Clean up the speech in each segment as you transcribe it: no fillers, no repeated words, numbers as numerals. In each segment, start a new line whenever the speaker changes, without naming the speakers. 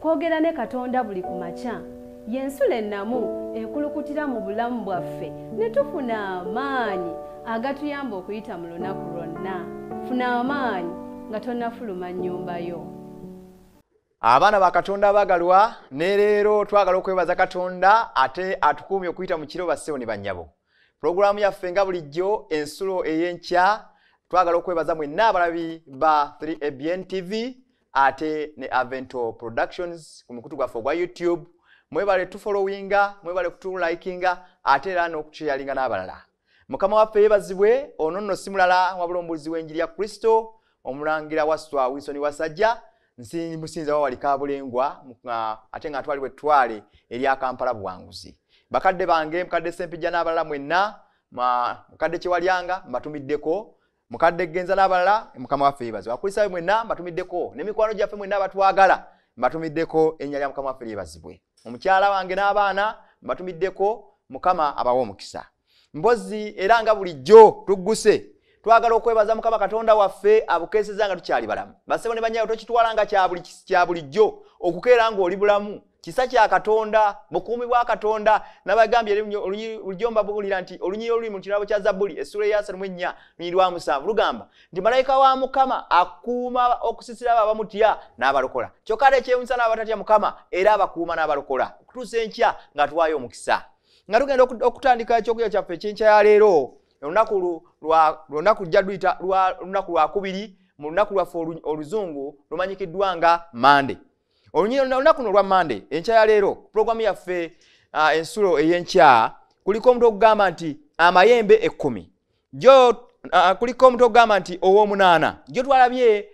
kwogera ne Katonda buli kumakya yensula ennamu ekulukutira mu bulamu bwaffe ne tufuna amaanyi agatuyamba okuyita mu lunaku lwonna. Funa amaanyi nga tonnafuluma nnyumba yo.
Abaana ba Katonda abagalwa, ne leero twagala okwebaza Katonda ate atukuumye okuyita mu kiro bassebo ne bannyabo. Programu yaffe nga bulijjo ensulo ey'enkya twagala okwebaza mwenna abalabi ba 3ABN TV ate ne Avento Productions ku mukutu gwaffe ogwa YouTube. Mwebale tufollowinga, mwebale kutulikinga ate era n'okusharinga n'abalala. Mukama waffe yebazibwe, ono nno simulala wabula ombulizi w'enjiri ya Kristo, omulangira Waswa Wilson Wasajja, musinza wawali Kabulengwa, ate nga atwalibwe ettwale erya Kampala buwanguzi. Bakadde bange, mukadde Sempijja n'abalala mwenna, mukadde Kyewalyanga mbatumiddeko, mukadde Genza n'abalala, Mukama waffe yebazibwe. Akulisa mwenna mbatumiddeko, n'emikwano gyaffe mwenna abatwagala mbatumiddeko, ennya lya Mukama waffe yebazibwe. Omukyala wange n'abaana mbatumiddeko, Mukama abawe omukisa. Mbozi era nga bulijjo tugguse twagala okwebaza Mukama Katonda waffe abukeeseza nga tukyali balamu. Bassebo ne bannyabo tokitwala nga kya bulijjo okukeera ng'oli bulamu. Kisa kya Katonda, bukuumi bwa Katonda. Nabagambye bulijjo mbabulira nti olunyiri oluli mu kirabo kya Zabbuli essula ya 34 lunyiri lwa 7 lugamba nti malayika wa Mukama akuuma okusisira abamutya n'abalokola. Kyokka ate ekyewuunyisa n'abatatya Mukama era abakuuma n'abalokola okutuusa enkya nga tuwaayo omukisa. Nga tugenda okutandika ekyokulya kyaffe ekyenkya ya leero olunaku jja luyita lunaku lwakubiri mu lunaku lwaffe oluzungu lumanyikiddwa nga Monday. Olunaku luno lwa Monday enkya ya leero programu yaffe ensulo ey'enkya kuliko omuntu okugamba nti amayembe 10 jo kuliko omuntu okugamba nti ow'omunaana jo twalabye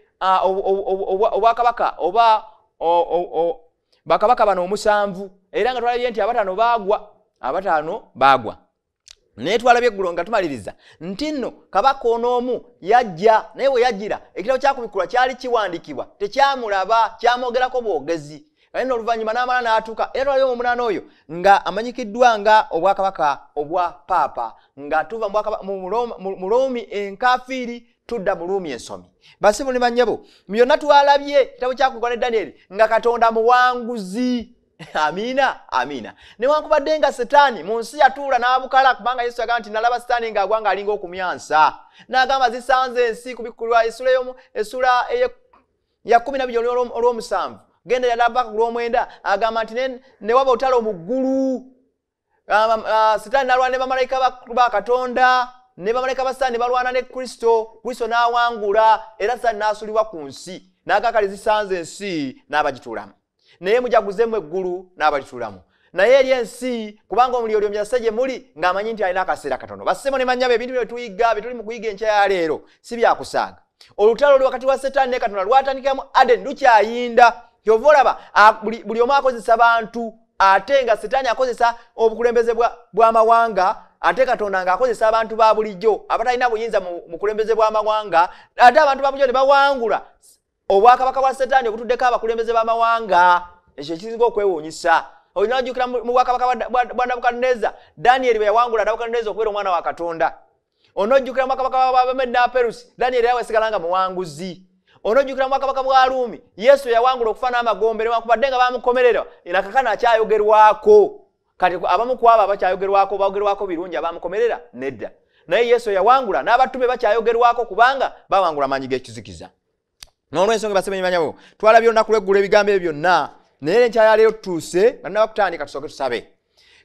obwakabaka oba bakabaka bano 7 era nga twalabye nti abatano bagwa. Naye twalabye eggulo nga tumaliriza nti nno kabaka onoomu yajja naye bwe yajjira ekitabo kyakubikkulwa kyali kiwandiikibwa tekyamulaba kyamwogerako bwogezi kale nno oluvannyuma n'amala n'atuuka era twalabye omunaana oyo nga amanyikiddwa nga obwakabaka obwa paapa nga tuva mu Roomi enkafiiri tudda mu Ruumi ensomi. Bassebo ne bannyabo byonna twalabye ekitabo kyakubikkulwa ne Danyeri nga Katonda muwanguzi. Amina, amina. Newankubadde nga Setaani mu nsi yatuula n'abukala kubanga Yesu yagamba nti nalaba Setaani ng'agwa ng'alinga okumyansa. N'agamba zisanze ensi kubikkulwa essula ya 12 olw'omusanvu. Genda yalaba ku lw'omwenda agamba nti ne waba otalo mu ggulu. Setaani n'alwana ne bamalayika ba Katonda ne bamalayika ba Setaani balwana ne Kristo. Kristo n'awangula era Setaani n'asulibwa ku nsi n'agakali zisanze ensi n'abagituulamu. Naye mujaguzemu eggulu n'abalitulamu. Naye eri ensi kubanga omuliro lyomyasa gye muli ng'amanyi nti alina akaseera katono. Bassebo ne bannyabo ebintu bye tuyiga bye tuli mu kuyiga enkya ya leero si byakusaaga. Olutalo luli wakati wa Setaani ne Katonda lwatandika mu Aden lukyayinda. Kyova olaba buli omu akozesa bantu ate nga Setaani akozesa obukulembeze bw'amawanga ate Katonda ng'akozesa abantu ba bulijjo abatalina buyinza mu kulembeze bw'amawanga ate abantu ba bulijjo ne bawangula obwakabaka bwa Setaani obutuddeko abakulembeze b'amawanga. Ekyo kisinga okwewuunyisa. Olina ojjukira mu bwakabaka bwa Nabukadineza Danyeri bwe yawangula Nabukadineza okubeera omwana wa Katonda. Onojjukira mu bwakabaka bwa Medi ne Perusi Danyeri yawesigala nga muwanguzi. Onojjukira mu bwakabaka bwa Ruumi Yesu yawangula okufa n'amagombe newankubadde nga bamukomerera era kakana akyayogerwako. Kati abamu ku abo abakyayogerwako bayogerwako birungi abamukomerera nedda. Naye Yesu yawangula n'abatume bakyayogerwako kubanga bawangula amaanyi g'ekizikiza. N'olw'ensonga bassebo ne bannyabo twalabye olunaku lw'eggulo ebigambo ebyo byonna naye enkya ya leero tutuuse bannaba kutandika tusooke tusabe.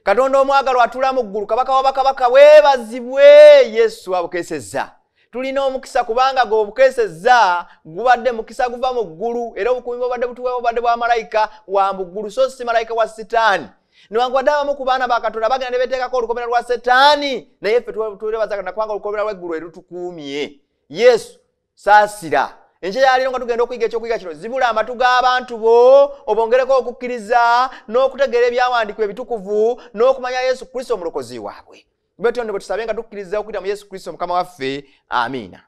Katonda omwagalwa atula mu ggulu kabaka wa bakabaka weebazibwe Yesu abukeesezza. Tulina omukisa kubanga g'obukeesezza gubadde mukisa guva mu ggulu era obukuumi bwobadde butuweebwa obadde bwa malayika wa mu ggulu so si malayika wa Setaani. Newankubadde abamu ku baana ba Katonda bagenda ne beteekako olukomera lwa Setaani naye ffe twebaza Katonda kubanga olukomera lw'eggulu erutukuumye. Yesu saasira. Enkya ya leero nga tugenda okuyiga ekyokuyiga kino zibula amatu g'abantu bo obongereko okukkiriza n'okutegeera ebyawandiikibwa ebitukuvu n'okumanya Yesu Kristo omulokozi waabwe. Betyo bwe tusabe nga tukkiriza okuyita mu Yesu Kristo Mukama waffe. Amiina.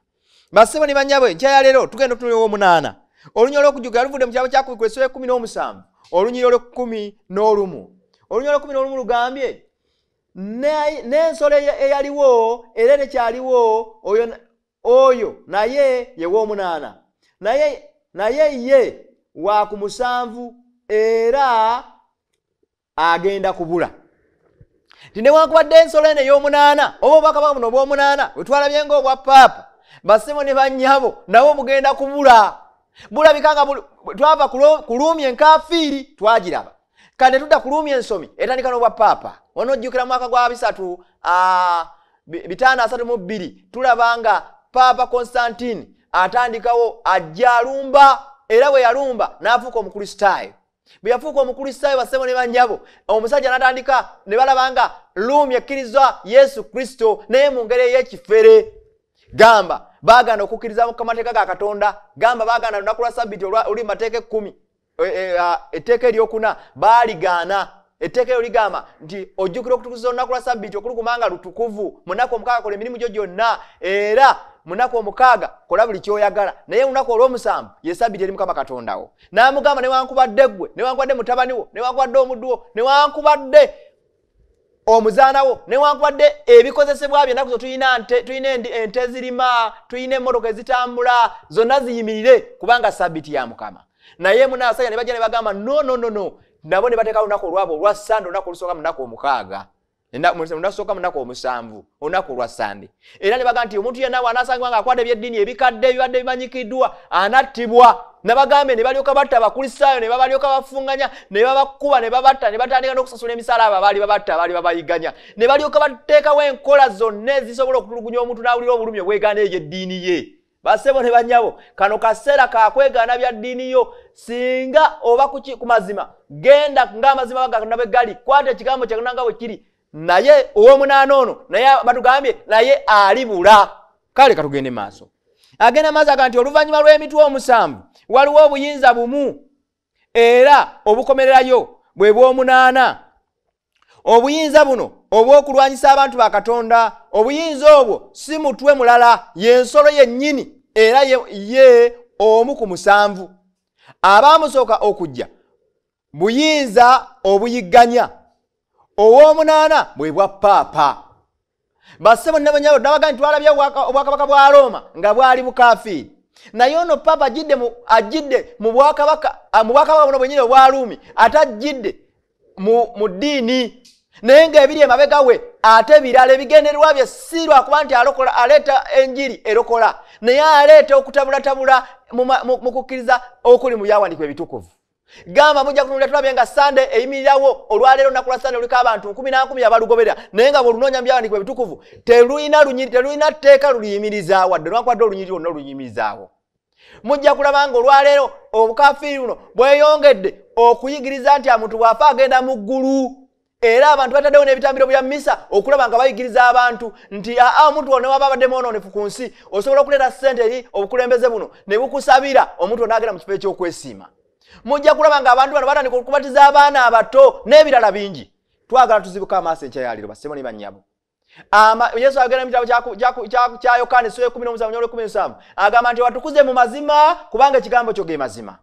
Bassebo ne bannyabo enkya ya leero tugenda otunuulira ow'omunaana. Olunyiri olw'okujjukira luvudde mu kitabo kyakubikkulwa essula 17 olunyiri olw'11. Olunyiri olw'11 lugambye n'ensolo eyaliwo era nekyaliwo oyo naye ye w'omunaana. Naye ye wa ku 7 era agenda kubula. Newankubadde ensolo eno ey'omunaana oba obwakabaka buno obw'omunaana bwe twalabye ng'obwa paapa bassebo ne bannyabo nabo bugenda kubula. Bulabika nga twava ku Luumi enkaafiiri twagiraba. Kande tudda ku Luumi ensomi etandika n'obwa paapa. Onojjukira mu mwaka gwa 532 tulaba nga Paapa Constantine atandikawo ajja alumba, era bwe yalumba n'afuuka omukristaayo. Bwe yafuuka omukristaayo bassebo ne bannyabo, omusajja n'atandika ne balaba nga Luumi ekkiriza Yesu Kristo naye mu ngeri ey'ekifere. Gamba baagana okukkiriza mu mateeka ga Katonda, gamba baagana olunaku lwa Ssabbiiti oluli mu mateeka 10, etteeka eryokuna baaligaana. Etteeka eryo ligamba nti ojjukira okutukuza olunaku lwa Ssabbiiti okulugumanga lutukuvu, mu nnaku omukaaga kola emirimu gyo gyonna, era mu nnaku omukaaga kola buli ky'oyagala, naye olunaku olw'omusanvu ye Ssabbiiti eri Mukama Katondawo. N'amugamba newankubadde ggwe, newankubadde mutabani wo, newankubadde omuddu wo, newankubadde omuzaana wo, newankubadde ebikozesebwa byo ennaku zo tulina ente ezirima, tulina emmotoka ezitambula, zonna ziyimirire kubanga Ssabbiiti ya Mukama. Naye munasajja ne bajja ne bagamba no. Nabo ne bateeka olunaku olwabo olwa Sande, olunaku olusooka mu nnaku omukaaga, olunaku mu nnaku omusanvu, olunaku olwa Sande. Era ne bagamba nti omuntu yenna bw'anaasangibwa ng'akwata ebyeddiini ebikadde ebibadde bimanyikiddwa anattibwa. Nabagambe ne balyoka batta abakristaayo, ne babalyoka bafunganya, ne babakuba, ne babatta, ne batandika n'okusasula emisalaba abaali babatta, abaali babayiganya. Ne balyoka bateekawo enkola zonna ezisobola okutulugunya omuntu n'awulira obulumi obwegaana eby'eddiini ye. Bassebo ne bannyabo, kano kaseera kakwegaana bya ddiini yo. Singa oba ku mazima genda ng'amazima baganda bwe gali, kwata ekigambo kya Katonda nga bwe kiri. Naye ow'omunaana ono naye batugambye naye alibula. Kale katugende maaso. Agenda maaso aga nti oluvannyuma lw'emitwe omusanvu waliwo obuyinza bumu era obukomererayo bwe bw'omunaana. Obuyinza buno obw'okulwanyisa abantu ba Katonda, obuyinza obwo si mutwe mulala, y'ensolo yennyini era ye omu ku musanvu. Abaamusooka okujja buyinza obuyigganya, ow'omunaana bwe bwa paapa. Bassebo ne bannyabo nabaga nti twalabye obwakabaka bwa Roma nga bwali bukaafiiri, naye ono paapa ajjidde mu bwakabaka buno bwennyini obwa Ruumi, ate ajjidde mu ddiini. Naye ng'ebiri emabega we ate birala, ebigendererwa bye si lwakuba nti aleeta enjiri erokola, naye aleeta okutabulatabula mu kukkiriza okuli mu byawandiikibwa ebitukuvu. Gamba mujja kutunulira tulabye nga Sande eyimirirawo olwaleero olunaku lwa Sande luliko abantu 10 abalugobera, naye nga bw'olunoonya mu byawandiikibwa ebitukuvu terulina tteeka luliyimirizaawo wadde olwankubadde olunyiriri lwonna oluyimirizaawo. Mujja kulaba nga olwaleero obukaafiiri buno bweyongedde okuyigiriza nti omuntu bw'afa agenda mu ggulu. Era abantu bataddewo n'ebitambiro bya mmisa okulaba nga bayigiriza abantu nti omuntu ono waba abadde mwononefu ku nsi osobola okuleeta ssente eri obukulembeze buno ne bukusabira omuntu ono agenda mu kifo eky'okwesiima. Mujja kulaba nga abantu bano batandika okubatiza abaana abato n'ebirala bingi. Twagala tuzibuka amaaso enkya bassebo ne bannyabo. Yesu agenda mu kitabo kya Yokaana essula 17:17 agamba nti watukuze mu mazima kubanga ekigambo kyo ge mazima.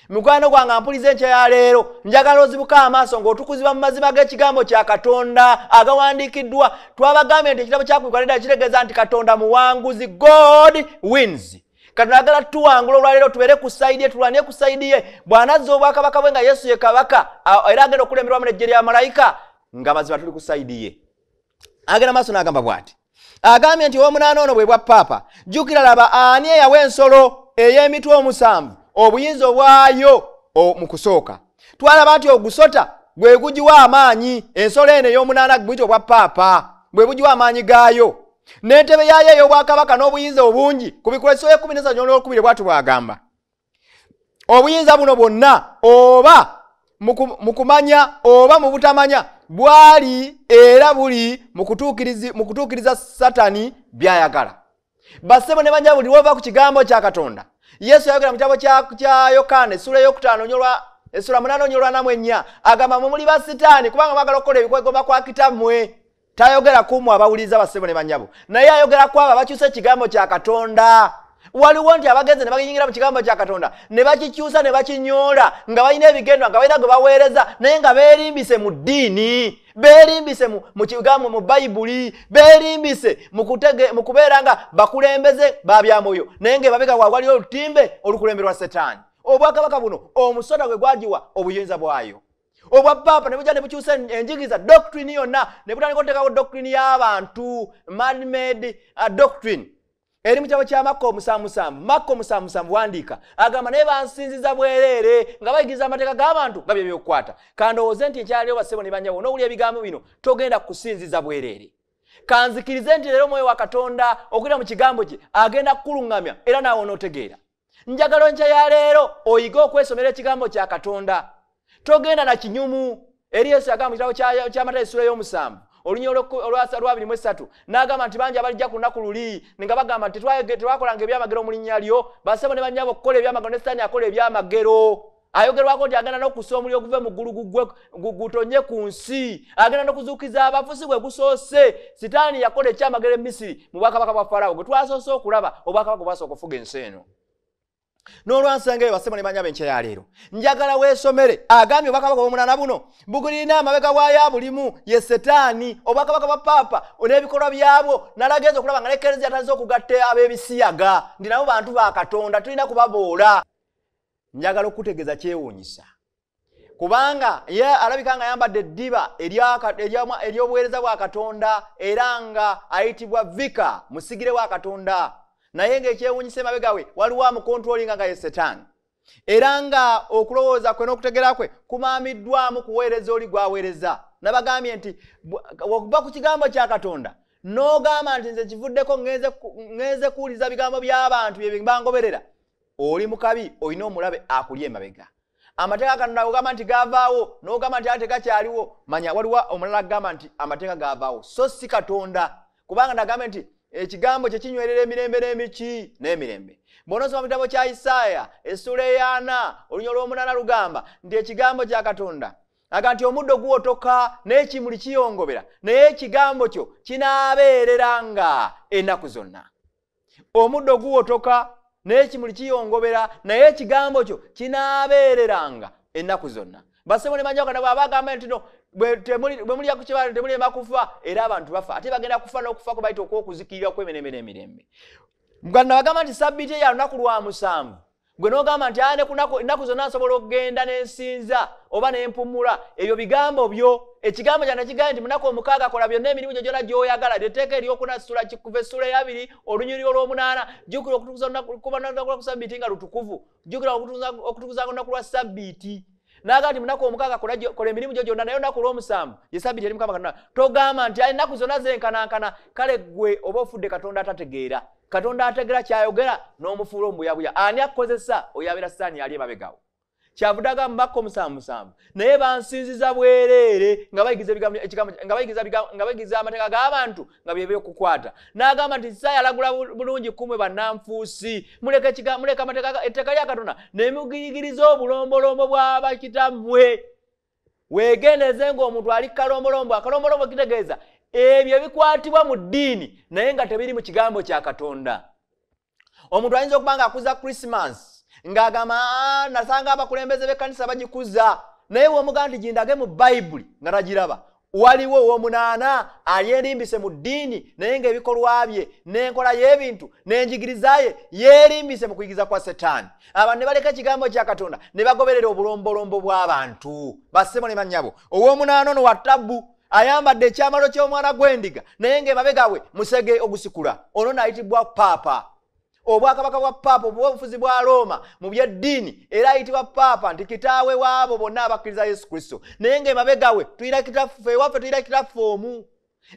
Mukwano gwange ampuliza enkya ya leero, njagala ozibuka amaaso ng'otukuzibwa mu mazima g'ekigambo kya Katonda agawandiikiddwa. Twabagambye nti ekitabo kya Kukalinda kitegeeza nti Katonda muwanguzi, God wins. Katonda agala tuwangula olwaleero tubeere ku sayidi ye, tulwanye ku sayidi ye. Bw'anazza obwakabaka bwe nga Yesu ye kabaka era agenda okulemerwamu n'eggye lya malayika, nga mazima tuli ku sayidi ye. Agenda maaso n'agamba bw'ati, agambye nti ow'omunaana ono bwe bwa paapa, jjukira laba ani eyawa ensolo ey'emitwe omusanvu obuyinza obwayo mu kusooka. Twalaba nti ogusota gwe gugiwa amaanyi, ensolo eno ey'omunaana guyita obwa paapa bwe bugiwa amaanyi gaayo. N'entebe yaayo ey'obwakabaka n'obuyinza obungi ku Bikuleso 13:2 bw'atu bw'agamba. Obuyinza buno bwonna oba mu kumanya oba mu butamanya bwali era buli mu kutuukiriza Satani by'ayagala. Bassebo ne bannyabo buli lw'ova ku kigambo kya Katonda. Yesu yayogera mu kitabo kya Yokaana essula 8:4 agamba muli ba Sitaani kubanga mwagala okukola ebikwegomba kwa kitammwe. Tayogera ku mmwe abawuliza bassebo ne bannyabo, naye ayogera ku abo abakyusa ekigambo kya Katonda. Waliwo nti abagenzi ne bayingira mu kigambo kya Katonda ne bakikyusa ne bakinyoola nga balina ebigendwa nga balina gwe baweereza, naye nga beerimbise mu ddiini, beerimbise mu kigambo mu Bayibuli, beerimbise mu kubeera nga bakulembeze ba byamwoyo, naye ng'emabega waabwe waliwo olutimbe olukulemberwa Setaani. obwakabaka buno omusota gwe gwagiwa obuyinza bwayo. Obwa papa ne bujja ne bukyusa enjigiriza doctrine yonna ne butandika okuteekawo doctrine y'abantu man-made doctrine. Eri mu kitabo kya Makko 7:7 wandiika agamba naye bansinziza bwereere nga bayigiza amateeka g'abantu nga bye by'okukwata. Kandowooze nti ekyaliyo bassebo ne banjawo n'owulira ebigambo bino togenda kusinziza bwereere. Kanzikirize nti leero Mwoyo wa Katonda okuyita mu kigambo kye agenda kukuluŋŋamya era naawe onootegeera. Njagala enkya ya leero oyige okwesomera ekigambo kya Katonda. Togenda na kinyumu. Eri Yesu yagamba mu kitabo kya Matayo essula y'omusanvu olunyolo olwa 23 n'agamba nti bangi abalijja ku lunaku luli nga bagamba nti twakolanga ebyamagero mu linnya lyo, bassebo ne bannyabo okukola ebyamagero ne Setaani akola ebyamagero. Ayogerwako nti agenda n'okussa omuliro oguve mu ggulu gutonye ku nsi, agenda n'okuzuukiza abafu si bwe gusoose. Setaani yakola ekyamagero e Misiri mu bwakabaka bwa Falaawo gwe twasoose okulaba obwakabaka bwasooka okufuga ensi eno. N'olwansanga eyo bassebo ne bannyabo enkya ya leero njagala weesomere agambye obwakabaka obw'omunaana buno bugulirina amabega bwayo bulimu ye Setaani, obwakabaka bwa paapa n'ebikolwa byabwo n'alagenza okulaba nga ne Eklezia atandise okugatta ab'ebisiyaga ndi nabo bantu ba Katonda tulina kubaboola. Njagala okutegeeza kyewuunyisa kubanga ye alabika nga ayambadde eddiba ery'obuweereza bwa Katonda era nga ayitibwa vika musigire wa Katonda, naye ng'ekyewuunyisa emabega we waliwo amukontrolinga nga ye Setaani era nga okulowooza kwe n'okutegeera kwe kumaamiddwamu kuweereza oli gwaweereza. Nabagambye nti okuva ku kigambo kya Katonda n'ogamba nti nze kivuddeko ngenze kuwuliza bigambo by'abantu bye bangoberera, oli mukabi olina omulabe akulya emabega. Amateeka Katonda ogamba nti gaavaawo n'ogamba nti ate gakyaliwo, manya waliwo omulala agamba nti amateeka gaavaawo so si Katonda, kubanga nagambye nti ekigambo kye kinywerera emirembe n'emiki n'emirembe. Bw'onoosoma mu kitabo kya Isaaya essula 4 olunyolo lw'omunaana lugamba nti ekigambo kya Katonda aga nti omuddo guwotoka n'ekimuli kiyongobera naye ekigambo kyo kinaabeereranga ennaku zonna. Omuddo guwotoka n'ekimuli kiyongobera naye ekigambo kyo kinaabeereranga ennaku zonna. Bassebo ne bannyabo kana bw'aba agamba nti no bwe mulya ku kibala temulema kufa era abantu bafa ate bagenda kufa n'okufa kwe bayita okw'okuzikirira kw'emirembe n'emirembe. Muganda bagamba nti sabbiiti ya lunaku lwa 7 gwe n'ogamba nti ennaku zonna nsobola okugenda n'ensinza oba n'empumula, ebyo bigambo byo. Ekigambo kyange kigambye nti mu nnaku 6 kola byonna emirimu gyo gyonna gy'oyagala. Etteeka eryokunasula kikuva essula 2 olunyiriri olw'omunaana jjukira okutukuza ku sabbiiti nga lutukuvu, jjukira okutukuza olunaku lwa sabbiiti. N'agamba nti mu nnaku 6 kola emirimu gyo gyonna naye olunaku olw'omusanvu ye sabbiiti eri Mukama Katonda. Togamba nti ennaku zonna zenkanankana. Kale gwe oba ofudde Katonda atategeera. Katonda ategeera kyayogera n'omufuula omubuyabuya. Ani akukozesa? Oyo abeera Setaani ali emabegawo. Kyavudde agamba mu Makko 7:7 naye bansinziza bwereere nga bayigiza amateeka g'abantu nga bye by'okukwata. N'agamba nti Isaaya alagula bulungi kumwe bannanfuusi muleka etteeka lya Katonda ne mugiyigiriza obulombolombo bwa bakitammwe. Weegendeze ng'omuntu ali kalombolombo. Akalombolombo kitegeeza ebyo bikwatibwa mu ddiini naye nga tebiri mu kigambo kya Katonda. Omuntu ayinza okuba nga akuza Christmas ng'agamba nasanga abakulembeze b'ekkanisa bagikuza naye w'omugamba nti gindage mu Bayibuli nga tagiraba. Waliwo ow'omunaana ayeerimbise mu ddiini naye ng'ebikolwa bye n'enkola y'ebintu n'enjigiriza ye yeerimbise mu kuyigiza kwa Setaani. Abantu ne baleka ekigambo kya Katonda ne bagoberera obulombolombo bw'abantu. Bassebo ne bannyabo ow'omunaana ono wa ttabbu ayambadde ekyambalo ky'omwana gw'endiga naye ng'emabega we musege ogusikula. Ono n'ayitibwa paapa. Obwakabaka bwa paapa obw'obufuzi bwa Roma mu by'eddiini era ayitibwa paapa nti kitaawe waabo bonna abakkiriza Yesu Kristo. Naye ng'emabega we tuyina kitaffe ewaffe tuyina kitaffe omu.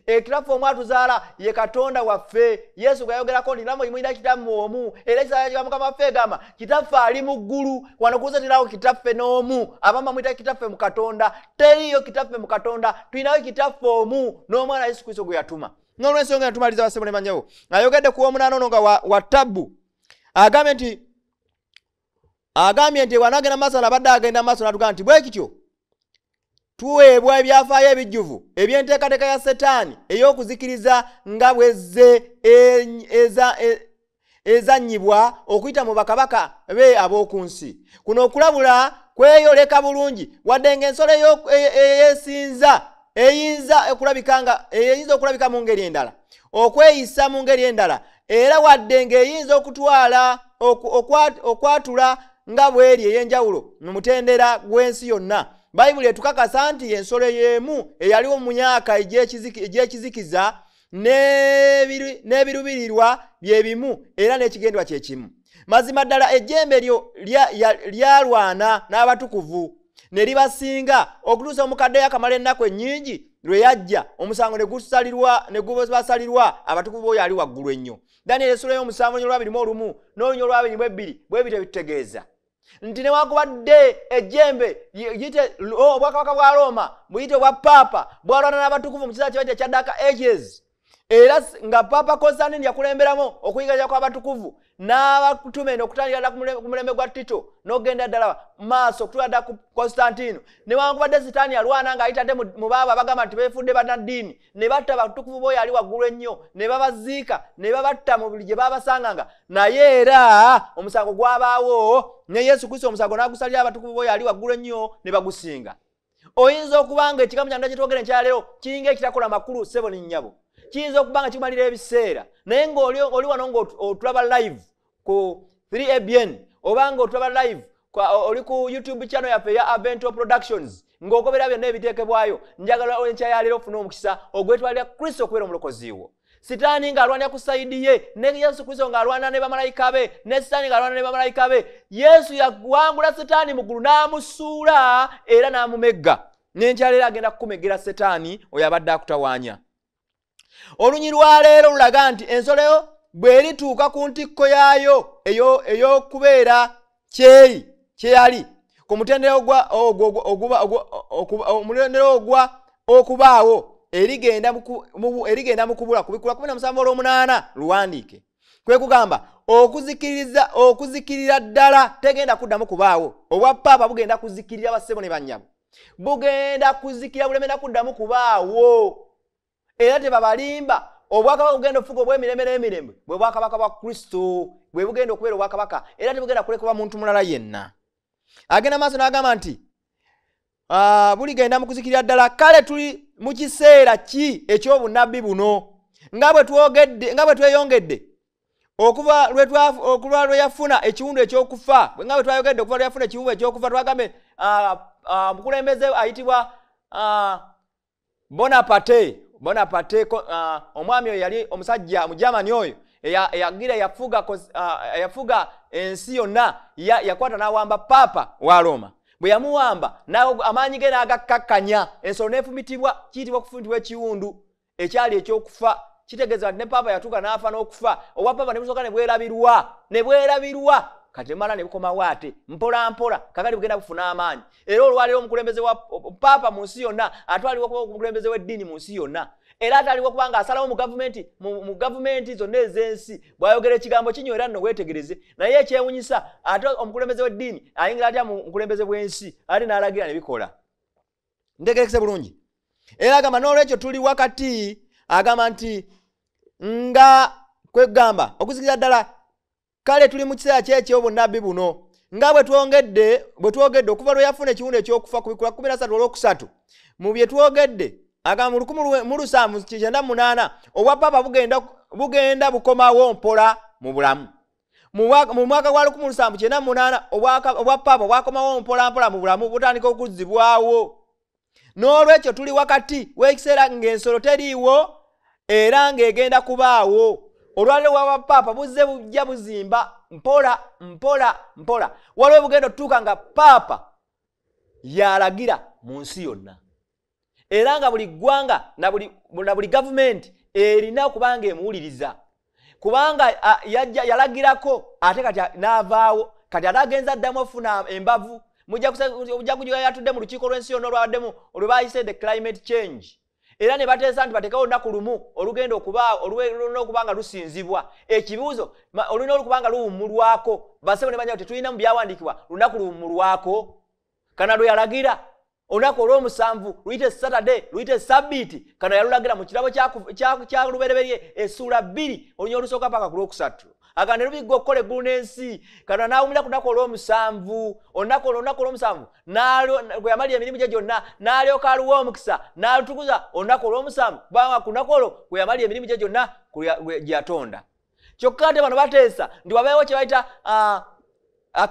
Ekitaffe omu atuzaala ye Katonda waffe. Yesu gwayogerako nti namwe mulina kitammwe omu era Isaaya kya Mukama waffe egamba kitaffe ali mu ggulu. Wano kuza tirawo kitaffe n'omu. Abamu bamuyita kitaffe mu Katonda. Teriyo kitaffe mu Katonda. Tuyinayo kitaffe omu n'omwana Yesu Kristo gwe yatuma. N'olw'ensonga yatumaliza bassebo ne bannyabo ayogedde ku w'omunaana ono nga wa ttabbu agambye nti wanaagenda maaso abadde agenda maaso n'atugamba nti bwe kityo tuweebwa ebyafaayo ebijjuvu eby'enteekateeka ya Setaani ey'okuzikiriza nga bwezze ezannyibwa okuyita mu bakabaka be ab'oku nsi. Kuno okulabula kweyoleka bulungi wadde ng'ensolo eyeesinza eyinza okulabika mu ngeri endala okweyisa mu ngeri endala era wadde ng'eyinza okwatula nga bweri ey'enjawulo mu mutendera gw'ensi yonna. Bayibuli etukakasa nti ensolo y'emu eyaliwo mu myaka egy'ekizikiza n'ebirubirirwa bye bimu era n'ekigendwa kye kimu. Mazima ddala ejjembe lyo lyalwana n'abatukuvu ne libasinga okutuusa omukaddeyo akamala ennaku ennyingi lwe yajja omusango ne gubasalirwa abatukuvu oyo ali waggulu ennyo. Daniel essula y'omusanvu olunya olw'abiri mu olumu n'olunya olw'abiri mu ebbiri bwe bityo bitutegeeza nti newankubadde ejjembe obwakabaka bwa Roma buyite obwa Paapa bwalwana n'abatukuvu mu kiseera kye bayita ekya Dark Ages, era nga Paapa Constantine yakulemberamu okuyigiriza kw'abatukuvu n'abakutume n'okutandikira ddala ku mulembe gwa Tito n'ogenda ddala maaso okutuula ddala ku Constantine. Newankubadde Sitaani yalwana ng'ayitadde mu baabo abagamba nti beefudde bannaddiini ne batta abatukuvu b'oyo ali waggulu ennyo ne babaziika ne babatta mu buli gye baabasanganga, naye era omusango gwabaawo ne Yesu Kristo omusango n'agusalira abatukuvu b'oyo ali waggulu ennyo ne bagusinga. Oyinza okuba nga ekigambo kya Katonda kye twogera enkyaleero kiringa ekitakola makulu ssebo n'ennyabo, kiyinza okuba nga kimalira ebiseera, naye ng'oli wano ng'otulaba live ku 3ABN oba ng'otulaba live oli ku YouTube channel yaffe ya Avento Productions ng'okobera byonna ebiteekebwayo, njagala enkyaleero ofune omukisa ogwetwalira Kristo okubeera omulokozi wo. Sitaani ng'alwanira ku sayidi ye ne Yesu Kristo ng'alwana ne bamalayika be ne Sitaani ng'alwana ne bamalayika be. Yesu yawangula Sitaani mu ggulu n'amusuula era n'amumegga, n'enkyaleero agenda kukumeggera Sitaani oyo abadde akutawaanya. Olunyi lwa leero lulaga nti ensolo bw'erituuka ku ntikko yaayo ey'okubeera kyeyali ku mutendera ogwa okubaawo erigenda mu kubula ku bikula 17:8 luwandiike. Kwe kugamba okuzikirira ddala tegenda kuddamu kubaawo. Obwa Paapa bugenda kuzikirira bassebo ne bannyabo, bugenda kuzikirira bulemenda kuddamu kubaawo. Era tebabalimba obwakabaka bugenda ofuga obw'emirembe n'emirembe bwe bwakabaka bwa Kristo bwe bugenda okubeera obwakabaka, era tebugenda kulekebwa muntu mulala yenna. Agenda maaso n'agamba nti buligenda mu kuzikirira ddala. Kale tuli mu kiseera ki eky'obunnabbi buno nga bwe tweyongedde okuva lwe yafuna ekiwundu ekyokufa, nga bwe twayogedde okuva lwe yafuna ekiwundu ekyokufa. Twagambe mukulembeze ayitibwa Bonaparte, omwami oyo yali omusajja mu Germany oyo eyagira yafuga ensi yonna, yakwata n'awamba Paapa wa Roma. Bwe yamuwamba amaanyi ge n'agakkakkanya, ensolo n'efumitibwa, kiyitibwa okufumitibwa ekiwundu ekyali ekyokufa. Kitegeeza nti ne Paapa yatuuka n'afa n'okufa. Obwa Paapa ne busooka ne bwerabirwa kati emala ne bukomawo ate mpola mpola, kakati bugenda bufuna amaanyi. Era olwaleero omukulembeze wa Paapa mu nsi yonna atwalibwa okuba omukulembeze w'eddiini mu nsi yonna, era atwalibwa okuba nga asalawo mu gavumenti zonna ez'ensi. Bw'ayogera ekigambo kinywera nno weetegereze, naye ekyewunyisa ate omukulembeze w'eddiini ayingira atya mu mukulembeze bw'ensi ate n'alagira ne bikola. Ntegerekese bulungi. Era agamba n'olwekyo tuli wakati, agamba nti nga kwegamba okuzikiriza ddala. Kale tuli mu kiseera ky'obunnabbi buno nga bwe twogedde okuva lwe yafuna ekiwundu ekyokufa ku bikula 13 mu bye twogedde agamba mu 1798 obwa Paapa bugenda bukomawo mpola mu bulamu. Mu mwaka gwa 1798 obwa Paapa bwakomawo mpola mu bulamu butandika okuzzibwawo. N'olwekyo tuli wakati w'ekiseera ng'ensolo teriiwo era ng'egenda kubaawo. Olwaleero wa Paapa buzze bujja buzimba mpola. Waliwo bugenda otutuuka nga Paapa yalagira mu nsi yonna, era nga buli ggwanga na buli gavumenti erina okubanga emuwuliriza, kubanga yalagirako ate kati n'avaawo. Kati ate agenza addamu ofuna embavu. Mujja kujuga yatudde mu lukiiko lw'ensi yonna olwabaddemu olwe bayise the climate change, era ne bateesa nti bateekawo olunaku lumu olugenda olulina okuba nga lusinzibwa. Ekibuuzo olulina okuba nga luwummulwako. Bassebo ne banyabo tetulina mu byawandiikibwa lunaku luwummulwako. Kana lwe yalagira olunaku olw'omusanvu luyite Saturday, luyite Sabbiiti, kana yalulagira mu kirabo kya lubereberye essuula 2 olunya olusooka paka ku lwokusatu. Agamba ne lubigga okukola eggulu n'ensi, kana n'awumira ku lunaku olw'omusanvu. Olunaku olw'omusanvu bwe yamalira emirimu gye gyonna n'alyoka aluwa omukisa n'alutukuza olunaku olw'omusanvu, kubanga ku lunaku olwo bwe yamalira emirimu gye gyonna gye yatonda. Kyokka ate bano bateesa nti wabeewo kye bayita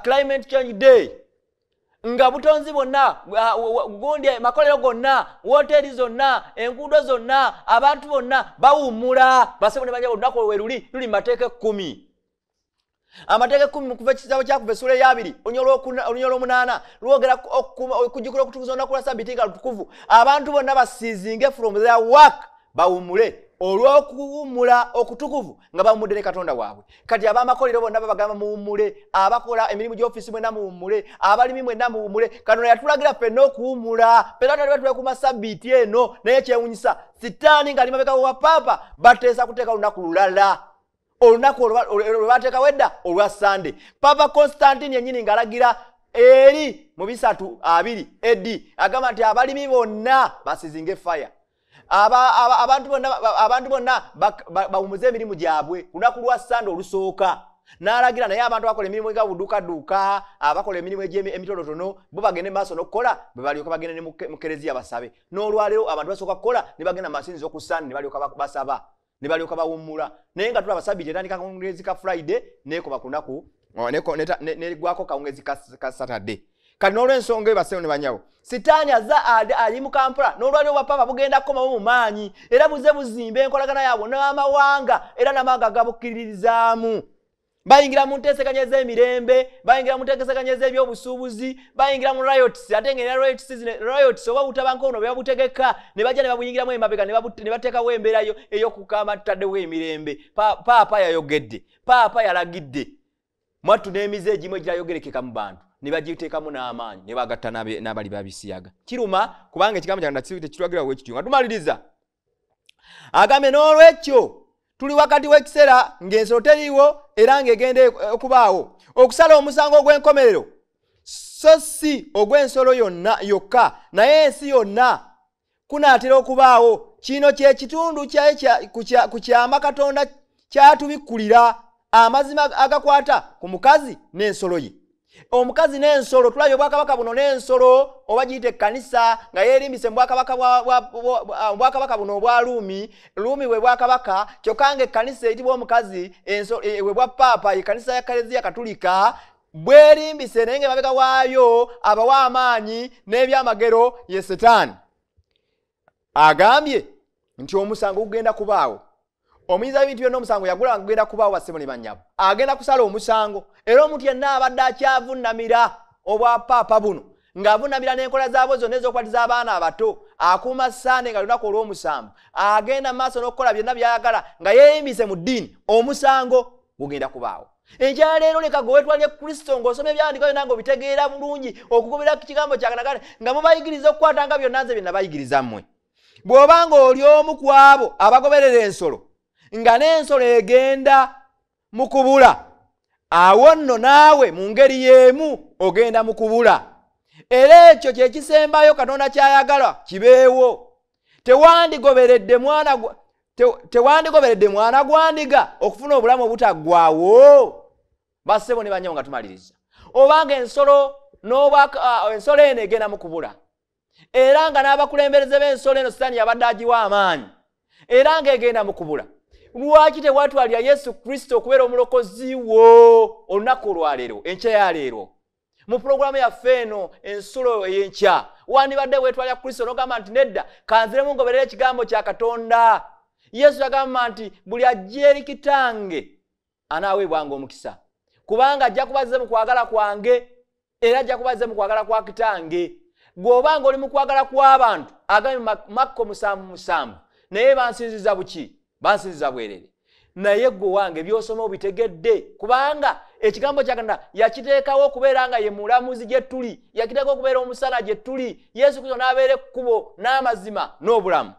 climate change day nga butonzi bonna gundi makolero gonna hoteli zonna enguudo zonna abantu bonna bawummula basebo ne banyago olunaku luli mateeka 10 amateeka 10 mu kuva ekitabo kyakuva essula ey'abiri olunyolo lw'omunaana lwogera okujjukira okutukuza olunaku lwa Ssabbiiti nga lutukuvu abantu bonna basiizinge from their work bawummule olw'okuwummula okutukuvu nga bawummudde ne Katonda waabwe. Kati ab'amakolero bonna babagamba muwummule, abakola emirimu gy'ofiisi mwenna muwummule, abalimi mwenna muwummule. Katonda yatulagira ffenna okuwummula, ffenna tutali batule ku Ssabbiiti eno. Naye kyewuunyisa sitaani ng'ali mabega wa Paapa bateesa kuteeka olunaku lulala, olunaku lwe bateekawo edda olwa Sande. Paapa Constantine yennyini ng'alagira eri mu 3:2 AD agamba nti abalimi bonna basizinge fire. Abantu bonna bawumuze emirimu gyabwe lunaku lwa Sande olusooka. N'alagira naye abantu bakola emirimu ega buduukaduuka, abakola emirimu emitonotono bo bagende maaso n'okukola bwe balyoka bagende ne mu kereziya basabe. N'olwaleero abantu basooka kukola ne bagenda mu masinzizo ku Sande ne balyoka basaba ne balyoka bawummula. Naye nga tulaba Ssabbiiti etandika kawungeezi ka Friday neekoba ku lunaku negwako kawungeezi ka Saturday. Kati n'olw'ensonga eyo basebo ne banyawo sitaani azza ali mu Kampala n'olwaleero bwa Paapa bugenda kukomawo mu maanyi era buze buzimba enkolagana yaabwe n'amawanga era n'amawanga gabukkiririzaamu. Bayingira mu nteeseganya ez'emirembe, bayingira mu nteeseganya ez'ebyobusuubuzi, bayingira mu riots, ate ng'era riots oba butabanka ono beba butegeka ne bajja ne babuyingiramu emabega ne bateekawo embeera ey'okukama tutaddewo emirembe. Paapa yayogedde, Paapa yalagidde mwattu n'emize egimu egirayogerekeka mu bantu ne bagiteekamu n'amaanyi ne bagatta n'abali babisiyaga. Kiruma kubanga ekigambo kya Katonda tekitulagira bwekityo. Nga tumaliriza agambye n'olwekyo tuli wakati w'ekiseera ng'ensolo teriiwo era ng'egenda okubaawo okusala omusango ogw'enkomerero so si ogw'ensolo yokka naye ensi yonna kunaatera okubaawo. Kino kye kitundu ku kyama Katonda kyatubikkulira amazima agakwata ku mukazi n'ensolo ye. Omukazi n'ensolo tulabye obwakabaka buno n'ensolo oba giyite ekkanisa nga yeerimbise mu bwakabaka buno obwa Ruumi bwe bwakabaka kyokka ng'ekkanisa eyitibwa omukazi we bwa Paapa ekkanisa ya Kaleziya Katulika bwerimbise naye ng'emabega waayo abawa amaanyi n'ebyamagero ye Setaani. Agambye nti omusango gugenda kubaawo. Omuyizi w'ebintu byonna omusango yagula gugenda kubaawo basebo ne bannyabo. Agenda kusala omusango era omuntu yenna abadde akyavunnamira obwa Paapa buno ng'avunnamira n'enkola zaabo zonna ez'okukwatiza abaana abato akuuma Sande nga lunaku olw'omusanvu agenda mu maaso n'okukola byonna by'ayagala nga yeeyimbise mu ddiini omusango gugenda kubaawo. Enjala leero leka gwetwalye Kristo ng'osoma ebyawandiikibwa byonna ng'obitegeera bulungi okugobera kigambo kya Katonda nga mubayigiriza okukwatanga byonna nze bye nabayigiriza mmwe. Bw'obanga oli omu ku abo abagoberera ensolo nga n'ensolo egenda mu kubula awo nno naawe mu ngeri y'emu ogenda mu kubula. Era ekyo kye kisembayo Katonda ky'ayagala kibeewo. Tewandigoberedde mwana gwa ndiga okufuna obulamu obutaggwaawo. Bassebo ne banyawo nga tumaliriza. Obanga ensolo eno egenda mu kubula era nga n'abakulembereze b'ensolo eno Sitaani yabadde agiwa amaanyi era ng'egenda mu kubula, lwaki tewatwalira Yesu Kristo okubeera omulokozi wo olunaku olwaleero enkya ya leero mu pulogulaamu yaffe eno ensulo ey'enkya? Wandibadde weetwalira Kristo n'ogamba nti nedda kanziremu ngoberera ekigambo kya Katonda. Yesu yagamba nti buli ajja eri Kitange anaaweebwanga omukisa kubanga ajja kubazza mu kwagala kwange era ajja kubazza mu kwagala kwa Kitange. Bw'obanga oli mu kwagala kw'abantu agambye Makko 7:7 naye bansinziza buki? Bansinziza bwerere. Naye gwe wange by'osoma obitegedde kubanga ekigambo kya Katonda yakiteekawo okubeera nga ye mulamuzi gye tuli, yakiteekawo okubeera omusana gye tuli. Yesu Kristo n'abeera ekkubo n'amazima n'obulamu.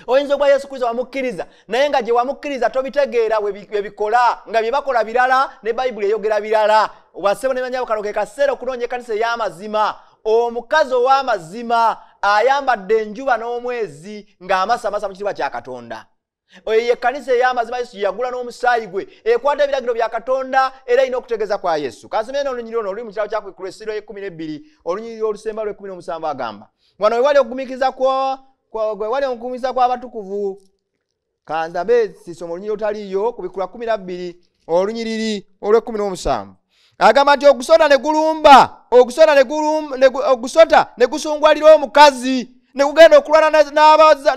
Oyinza okuba Yesu Kristo wamukkiriza naye nga gye wamukkiriza tobitegeera we bikola nga bye bakola birala ne Bayibuli eyogera birala. Bassebo ne bannyabo kano ke kaseera okunoonya ekkanisa ey'amazima, omukazi ow'amazima ayambadde enjuba n'omwezi ng'amasamasa mu kitiibwa kya Katonda. Oyo y'ekkanisa ey'amazima Yesu yagula n'omusaayi gwe ekwata ebiragiro bya Katonda era erina okutegeeza kwa Yesu. Kansomere n'olunyiriri ono oluli mu kitabo kya Kuleesiro 12 olunyiriri olusemba lw'17 agamba wano we wali okugumiikiriza kw'abatukuvu. Kanzabe sisoma olunyiriri olutaliyo ku Bikula 12 olunyiriri olw'17 agamba nti ogusota ne gulumba ogusota ne gusungwalira omukazi ne kugenda okulwana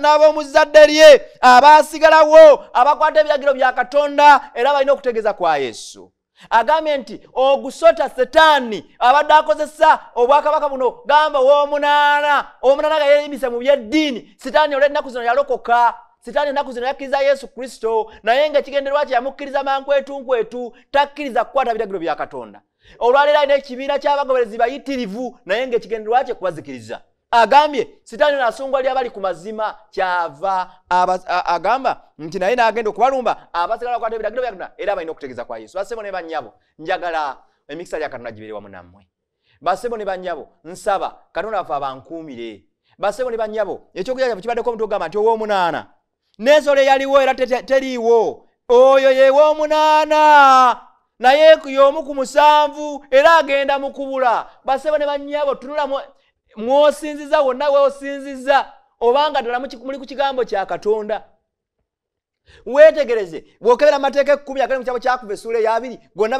n'ab'omuzadde lye abaasigalawo abakwata ebiragiro bya Katonda era balina okutegeeza kwa Yesu. Agambye nti ogusota Setaani abadde akozesa obwakabaka buno gamba w'omunaana nga yeeyimise mu byeddiini. Setaani olw'ennaku zino yalokoka. Setaani ennaku zino yakkiriza Yesu Kristo naye ng'ekigendererwa kye yamukkiriza mankwetu takkiriza kukwata biragiro bya Katonda. Olwaleero alina ekibiina ky'abagoberezi bayitirivu naye ng'ekigendererwa kye kubazikiriza. Agambye Setaani n'asungwalira abali ku mazima kyava agamba nti naye n'agenda okubalumba abasigala bakwata ebiragiro bya Katonda era balina okutegeeza kwa Yesu. Basebo ne bannyabo njagala emikisa ya Katonda gibeere wamu nammwe. Basebo ne bannyabo nsaba Katonda waffe abankuumire. Basebo ne bannyabo ekyokulya kyaffe kibaddeko omuntu ogamba nti ow'omunaana n'ensolo eyaliwo era teriiwo oyo ye w'omunaana naye y'omu ku musanvu era agenda mu kubula. Basebo ne bannyabo tunula mwosinziza wonna weosinziza obanga ddala muli ku kigambo kya Katonda. Weetegereze bw'okebera amateeka 10 agali mu kitabo kya Kuva essuula ya 2 gonna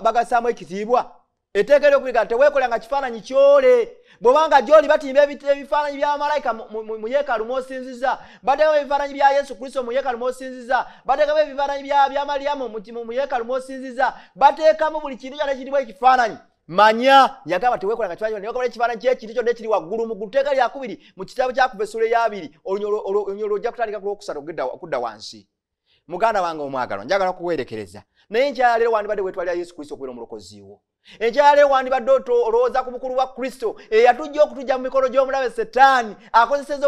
bagasaamu ekitiibwa. Etteeka ery'okuyiga teweekolanga kifaananyi kyole. Bw'obanga gy'oli batimba ebifaananyi bya bamalayika mu yeekaalu mw'osinziza, bateekamu ebifaananyi bya Yesu Kristo mu yeekaalu mw'osinziza, bateekamu ebifaananyi bya Maliyamu mu yeekaalu mw'osinziza, bateekamu buli kintu kyonna ekirimu ekifaananyi. Manya yagamba teweekolanga kifaananyi ne wakola ekifaananyi ky'ekintu kyonna ekiri waggulu mu tteeka lya 2 mu kitabo kya Kuva essuula ya 2 olunyolo ojja kutandika ku lwokusatu okudda wansi. Muganda wange omwagalwa njagala kuweerekereza naye nkyaleero wandibadde weetwalira Yesu Kristo okubeera omulokozi wo. Ekyaleero wandibadde olowooza ku bukulu bwa Kristo eyatujja okutujja mu mikono gy'omulabe Setaani akozesezza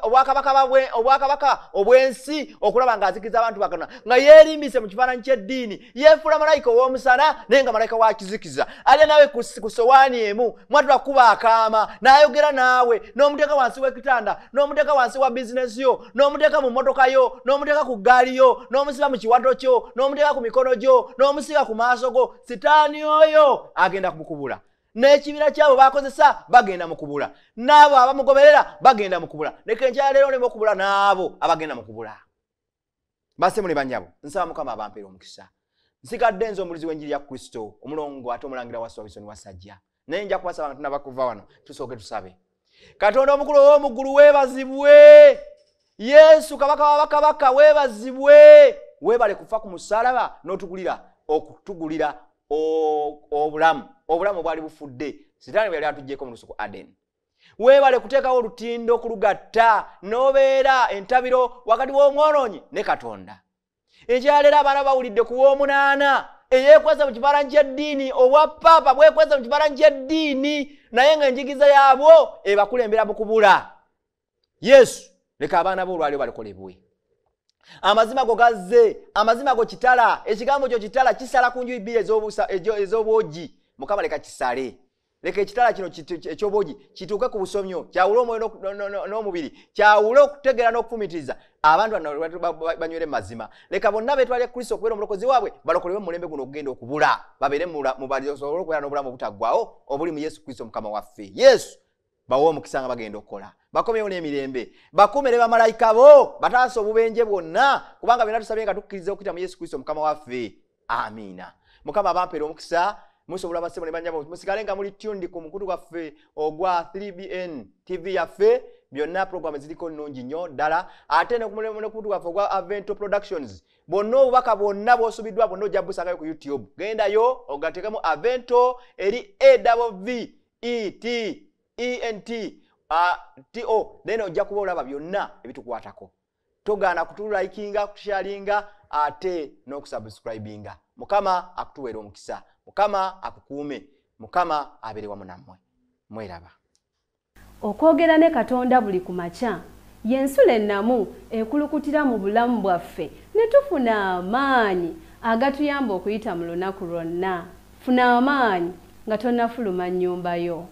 obwakabaka obw'ensi okulaba ng'azikiriza abantu ba Katonda nga yeerimbise mu kifaananyi ky'eddiini yeefuula malayika ow'omusana naye nga malayika wa kizikiza ali nawe ku sowaani emu mwatula kuba akaama n'ayogera naawe n'omuteeka wansi w'ekitanda n'omuteeka wansi wa bizinesi yo n'omuteeka mu mmotoka yo n'omuteeka ku ggaali yo n'omusiba mu kiwato kyo n'omuteeka ku mikono gyo n'omusiba ku maaso go. Setaani oyo agenda kumukubula n'ekibiina kyabo bakozesa bagenda mukubula n'abo abamugoberera bagenda mukubula. Leka enkyaleero olema okubula n'abo abagenda mukubula. Basebo ne bannyabo nsaba Mukama abampeera omukisa. Nsigadde nze omulizi w'enjiri ya Kristo omulongo ate omulangira wa Swawisoni Wasajja naye nja kubasaba abantu nabakuva wano tusooke tusabe. Katonda omukulu ow'omuggulu weebazibwe. Yesu kabaka w'abakabaka weebazibwe. Weebale kufa ku musaalaba n'otugulira okutugulira obulamu bwali bufudde. Setaani bwe yali atuggyeko mu lusuku Aden. Weebale kuteekawo olutindo kulugatta n'obeera entabiro wakati w'omwonoonyi ne Katonda. Ekyaleero abaana bawulidde ku w'omunaana eyeekweza mu kifaananyi ky'eddiini obwa paapa bwekweza mu kifaananyi ky'eddiini naye ng'enjigiriza yaabwo ebakulembera mu kubula. Yesu leka abaana bo olwaleero balekolebwe. Amazima go gazze, amazima go kitala, ekigambo kyo kitala kisala ku njuyi bbiri ez'obwogi. Mukama leka kisale. Leka ekitala kino eky'obwogi kituuke ku busomyo kyawule omwoyo n'omubiri kyawule okutegeera n'okufumitiza abantu banywere mazima. Leka bonna beetwalire Kristo okubeera omulokozi waabwe balokolebwe mu mulembe guno okugenda okubula babeere basobole okubeera n'obulamu obutaggwaawo obuli mu Yesu Kristo Mukama waffe. Yesu bawo omukisa nga bagenda okukola bakomewo n'emirembe bakumire bamalayika bo bataasa obubenje bwonna kubanga byonna tusabye nga tukkiriza okuyita mu Yesu Kristo Mukama waffe. Amiina. Mukama abampeera omukisa musobola basebo ne bannyabo musigale nga muli tuned ku mukutu gwaffe ogwa 3BN TV yaffe byonna program eziriko nnungi nnyo ddala ate ne mukutu gwaffe ogwa Avento Productions bonna obubaka bwonna bw'osubiddwa bwonna ojja busangayo ku YouTube. Gendayo ogateekemu Avento eri AWVENT then ojja kuba olaba byonna ebitukwatako. Togaana kutulayikinga kutusharinga ate n'okusubscribinga. Mukama akutuweera omukisa. Mukama akukuume. Mukama abeere wamu nammwe. Mweraba.
Okwogera ne Katonda buli ku makya y'ensula ennamu ekulukutira mu bulamu bwaffe ne tufuna amaanyi agatuyamba okuyita mu lunaku lwonna. Funa amaanyi nga tonnafuluma nnyumba yo.